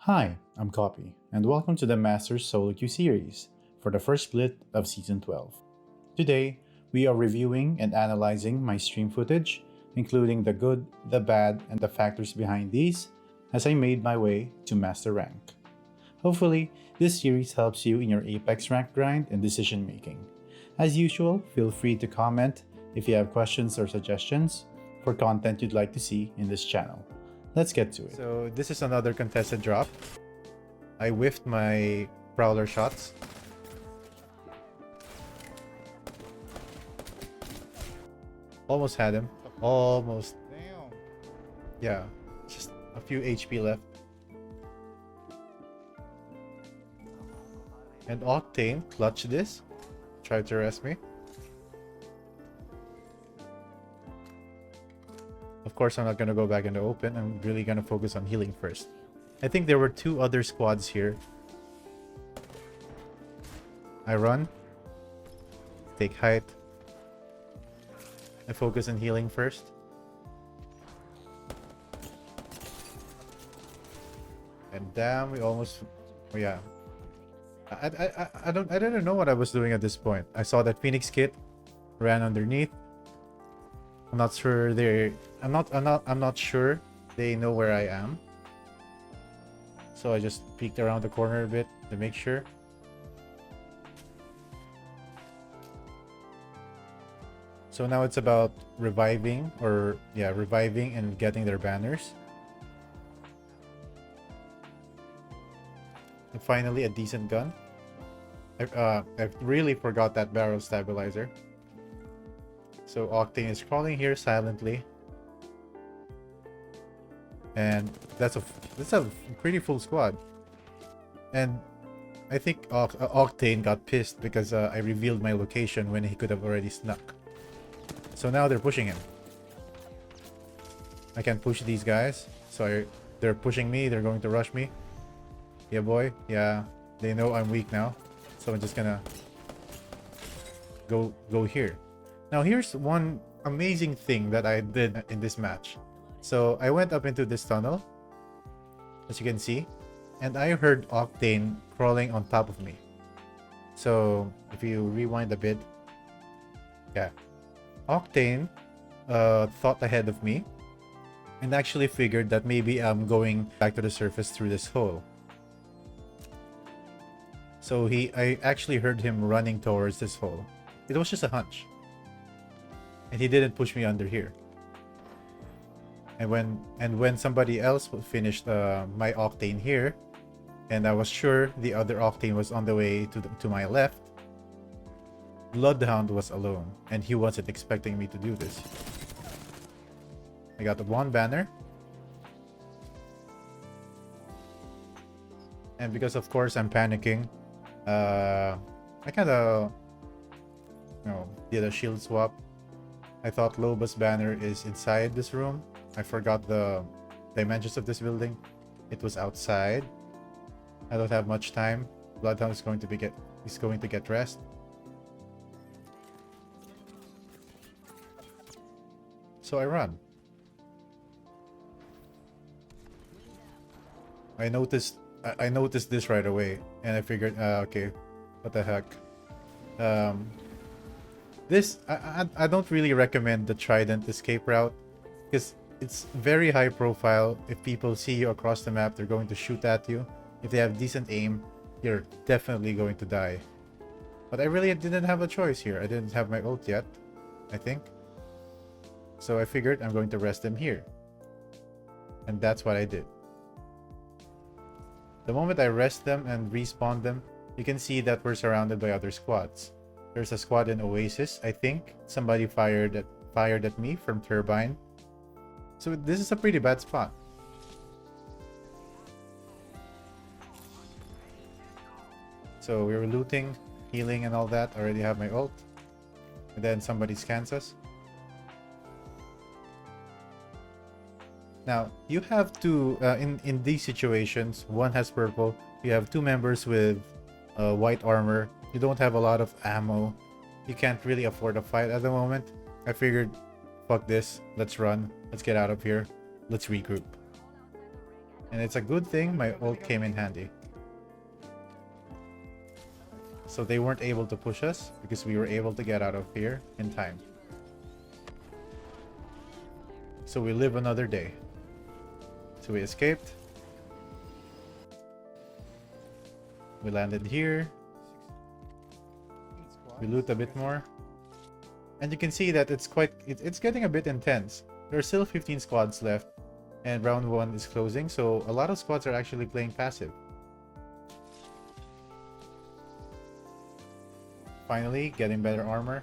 Hi, I'm Koppi, and welcome to the Masters Solo Queue series for the first split of Season 12. Today, we are reviewing and analyzing my stream footage, including the good, the bad, and the factors behind these, as I made my way to Master Rank. Hopefully, this series helps you in your Apex rank grind and decision making. As usual, feel free to comment if you have questions or suggestions for content you'd like to see in this channel. Let's get to it. So this is another contested drop. I whiffed my prowler shots. Almost had him. Almost. Damn. Yeah, just a few HP left. And Octane clutched this. Tried to arrest me. Of course, I'm not going to go back in the open. I'm really going to focus on healing first. I think there were two other squads here. I run. Take height. I focus on healing first. And damn, we almost... Oh yeah. I don't know what I was doing at this point. I saw that Phoenix kit, ran underneath. I'm not sure I'm not sure they know where I am. So I just peeked around the corner a bit to make sure. So now it's about reviving and getting their banners. And finally a decent gun. I really forgot that barrel stabilizer. So Octane is crawling here silently. And that's a pretty full squad. And I think Octane got pissed because I revealed my location when he could have already snuck. So now they're pushing him. I can't push these guys. So they're pushing me. They're going to rush me. Yeah, boy. Yeah. They know I'm weak now. So I'm just gonna go here. Now here's one amazing thing that I did in this match. So I went up into this tunnel, as you can see, and I heard Octane crawling on top of me. So if you rewind a bit, yeah, Octane thought ahead of me and actually figured that maybe I'm going back to the surface through this hole. So I actually heard him running towards this hole. It was just a hunch. And he didn't push me under here. And when somebody else finished my Octane here, and I was sure the other Octane was on the way to my left, Bloodhound was alone, and he wasn't expecting me to do this. I got the one banner. And because of course I'm panicking, I kind of did a shield swap. I thought Loba's banner is inside this room. I forgot the dimensions of this building. It was outside. I don't have much time. Bloodhound is going to get rest. So I run. I noticed this right away, and I figured, okay, what the heck. I don't really recommend the Trident escape route because it's very high profile. If people see you across the map, they're going to shoot at you. If they have decent aim, you're definitely going to die. But I really didn't have a choice here. I didn't have my ult yet, I think. So I figured I'm going to rest them here. And that's what I did. The moment I rest them and respawn them, you can see that we're surrounded by other squads. There's a squad in Oasis, I think. Somebody fired at me from Turbine. So this is a pretty bad spot. So we were looting, healing and all that. Already have my ult. And then somebody scans us. Now, you have to, in these situations, one has purple. You have two members with white armor. You don't have a lot of ammo. You can't really afford a fight at the moment. I figured, fuck this. Let's run. Let's get out of here. Let's regroup. And it's a good thing my ult came in handy. So they weren't able to push us because we were able to get out of here in time. So we live another day. So we escaped. We landed here. We loot a bit more. And you can see that it's getting a bit intense. There are still 15 squads left. And round 1 is closing. So a lot of squads are actually playing passive. Finally, getting better armor.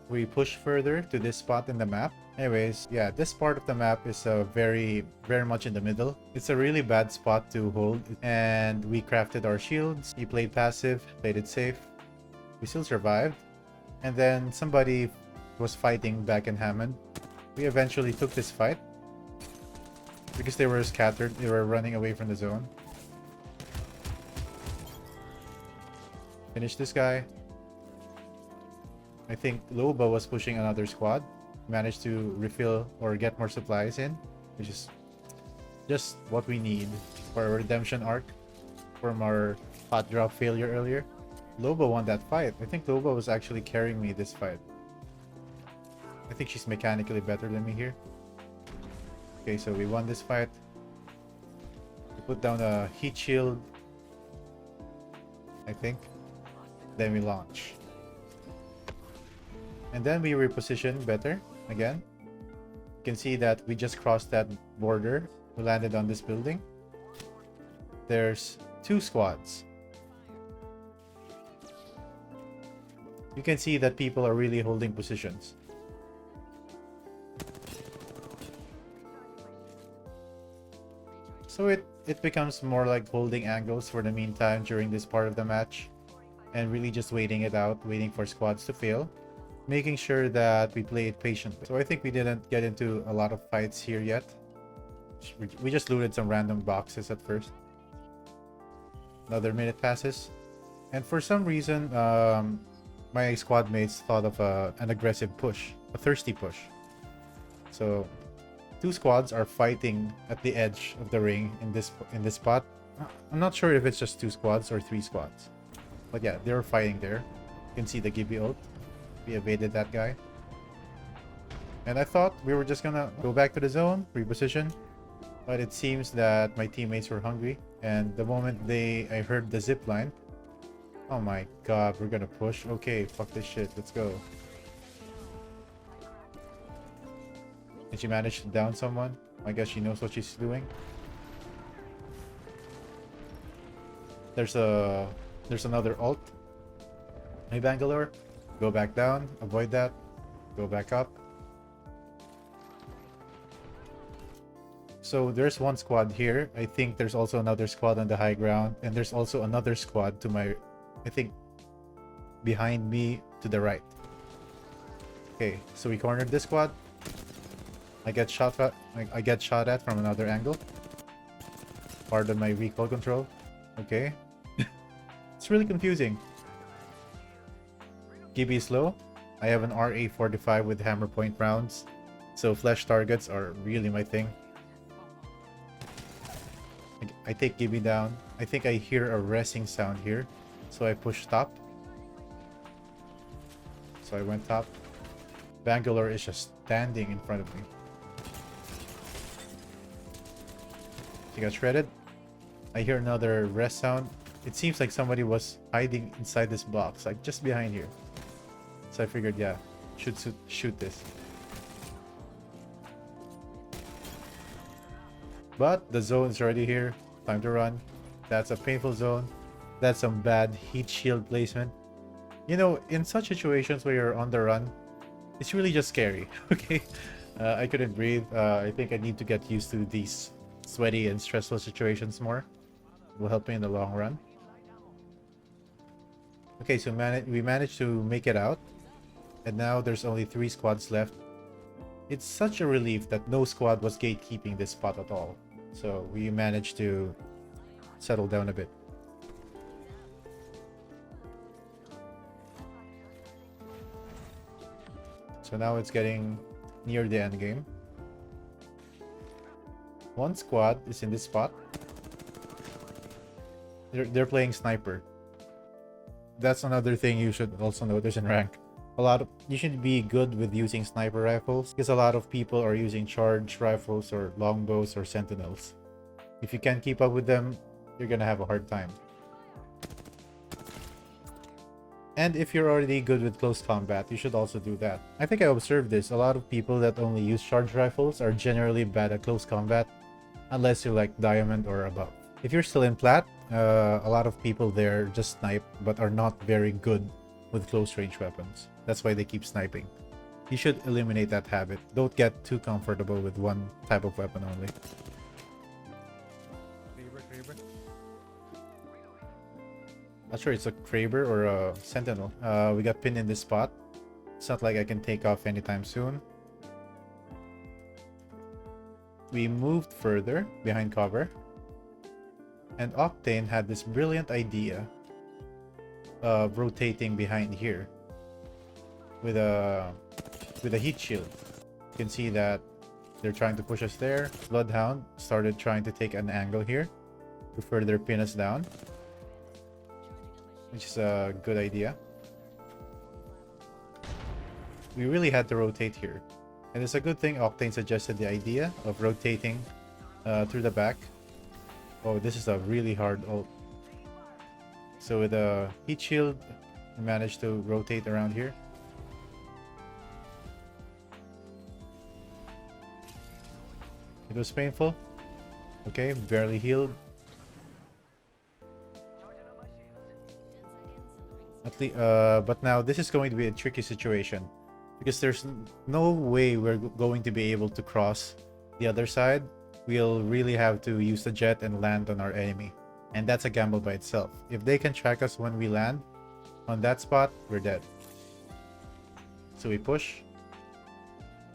We push further to this spot in the map. Anyways, yeah, this part of the map is very much in the middle. It's a really bad spot to hold. And we crafted our shields. We played passive, played it safe. We still survived. And then somebody was fighting back in Hammond. We eventually took this fight. Because they were scattered. They were running away from the zone. Finish this guy. I think Loba was pushing another squad. Managed to refill or get more supplies in, which is just what we need for a redemption arc from our hot drop failure earlier. Loba won that fight. I think Loba was actually carrying me this fight. I think she's mechanically better than me here. Okay, so we won this fight. We put down a heat shield, I think. Then we launch. And then we reposition better again. You can see that we just crossed that border. We landed on this building. There's 2 squads. You can see that people are really holding positions. So it becomes more like holding angles for the meantime during this part of the match. And really just waiting it out, waiting for squads to fail. Making sure that we play it patiently. So I think we didn't get into a lot of fights here yet. We just looted some random boxes at first. Another minute passes. And for some reason, my squad mates thought of an aggressive push. A thirsty push. So 2 squads are fighting at the edge of the ring in this spot. I'm not sure if it's just 2 squads or 3 squads. But yeah, they were fighting there. You can see the Gibby ult. We evaded that guy. And I thought we were just gonna go back to the zone, reposition. But it seems that my teammates were hungry. And the moment I heard the zip line. Oh my god, we're gonna push. Okay, fuck this shit. Let's go. Did she manage to down someone? I guess she knows what she's doing. There's another ult. Hey Bangalore, go back down, avoid that, go back up. So there's 1 squad here. I think there's also another squad on the high ground, and there's also another squad to my, I think, behind me to the right. Okay, so we cornered this squad. I get shot at from another angle. Pardon my recoil control. Okay. It's really confusing. Gibby is low. I have an RA45 with hammer point rounds. So flesh targets are really my thing. I take Gibby down. I think I hear a resing sound here. So I push top. So I went top. Bangalore is just standing in front of me. She got shredded. I hear another rest sound. It seems like somebody was hiding inside this box, like just behind here. So I figured, yeah, should shoot this. But the zone is already here. Time to run. That's a painful zone. That's some bad heat shield placement. You know, in such situations where you're on the run, it's really just scary. Okay, I couldn't breathe. I think I need to get used to these sweaty and stressful situations more. It will help me in the long run. Okay, so we managed to make it out. And now there's only 3 squads left. It's such a relief that no squad was gatekeeping this spot at all. So we managed to settle down a bit. So now it's getting near the end game. One squad is in this spot. They're playing sniper. That's another thing you should also notice in rank. You should be good with using sniper rifles because a lot of people are using charge rifles or longbows or sentinels. If you can't keep up with them, you're gonna have a hard time. And if you're already good with close combat, you should also do that. I think I observed this. A lot of people that only use charge rifles are generally bad at close combat, unless you're like diamond or above. If you're still in plat, a lot of people there just snipe but are not very good with close range weapons. That's why they keep sniping. You should eliminate that habit. Don't get too comfortable with one type of weapon only. Not sure it's a Kraber or a Sentinel. We got pinned in this spot. It's not like I can take off anytime soon. We moved further behind cover. And Octane had this brilliant idea of rotating behind here with a heat shield. You can see that they're trying to push us there. Bloodhound started trying to take an angle here to further pin us down, which is a good idea. We really had to rotate here. And it's a good thing Octane suggested the idea of rotating through the back. Oh, this is a really hard ult. So with a heat shield, we managed to rotate around here. It was painful. Okay, barely healed. But now this is going to be a tricky situation because there's no way we're going to be able to cross the other side. We'll really have to use the jet and land on our enemy, and that's a gamble by itself. If they can track us when we land on that spot, we're dead. So we push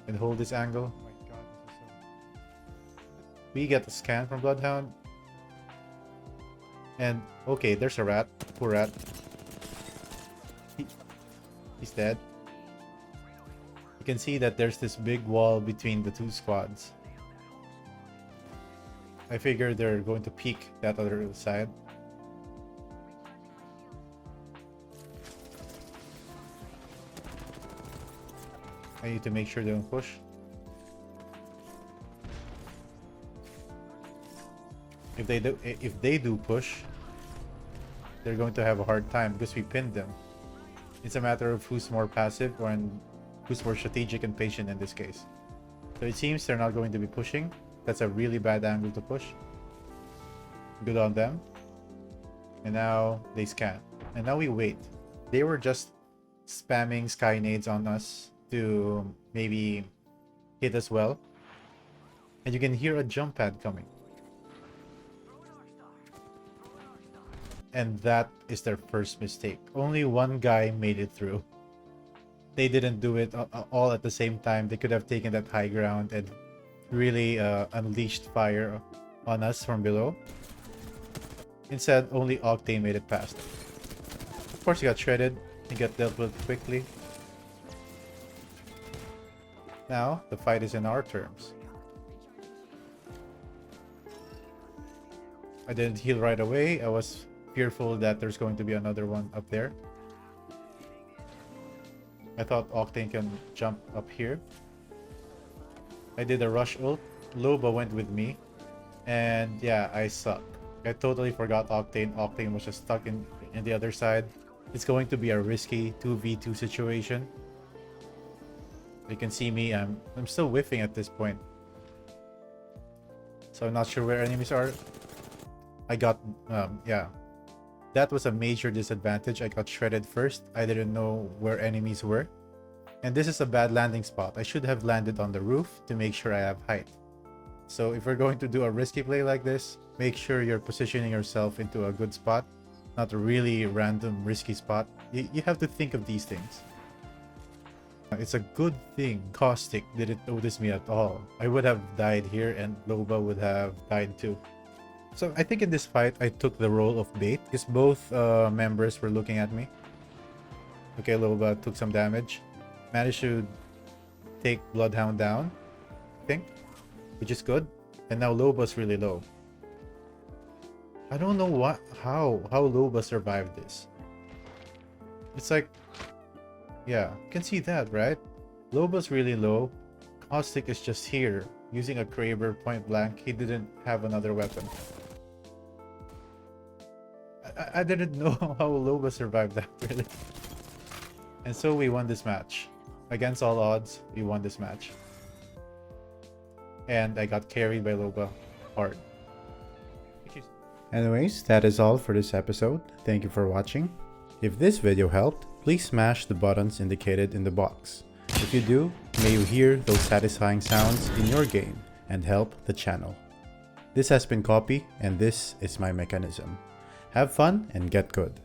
and hold this angle. Oh my God, this is so... We get the scan from Bloodhound, and okay, there's a rat. Poor rat. He's dead. You can see that there's this big wall between the two squads. I figure they're going to peek that other side. I need to make sure they don't push. If they do push, they're going to have a hard time because we pinned them. It's a matter of who's more passive and who's more strategic and patient in this case. So it seems they're not going to be pushing. That's a really bad angle to push. Good on them. And now they scan. And now we wait. They were just spamming sky nades on us to maybe hit us well. And you can hear a jump pad coming. And that is their first mistake. Only one guy made it through. They didn't do it all at the same time. They could have taken that high ground and really unleashed fire on us from below. Instead, only Octane made it past. Of course, he got shredded. He got dealt with quickly. Now, the fight is in our terms. I didn't heal right away. I was fearful that there's going to be another one up there. I thought Octane can jump up here. I did a rush ult. Loba went with me. And yeah, I suck. I totally forgot Octane. Octane was just stuck in the other side. It's going to be a risky 2v2 situation. You can see me, I'm still whiffing at this point. So I'm not sure where enemies are. I got, yeah. That was a major disadvantage. I got shredded first. I didn't know where enemies were. And this is a bad landing spot. I should have landed on the roof to make sure I have height. So if we're going to do a risky play like this, make sure you're positioning yourself into a good spot, not a really random risky spot. You have to think of these things. It's a good thing Caustic didn't notice me at all. I would have died here and Loba would have died too. So I think in this fight, I took the role of bait because both members were looking at me. Okay, Loba took some damage. Managed to take Bloodhound down, I think, which is good. And now Loba's really low. I don't know how Loba survived this. It's like, yeah, you can see that, right? Loba's really low. Caustic is just here, using a Kraber point blank. He didn't have another weapon. I didn't know how Loba survived that, really. And so we won this match. Against all odds, we won this match. And I got carried by Loba hard. Anyways, that is all for this episode. Thank you for watching. If this video helped, please smash the buttons indicated in the box. If you do, may you hear those satisfying sounds in your game and help the channel. This has been Koppi, and this is my mechanism. Have fun and get good.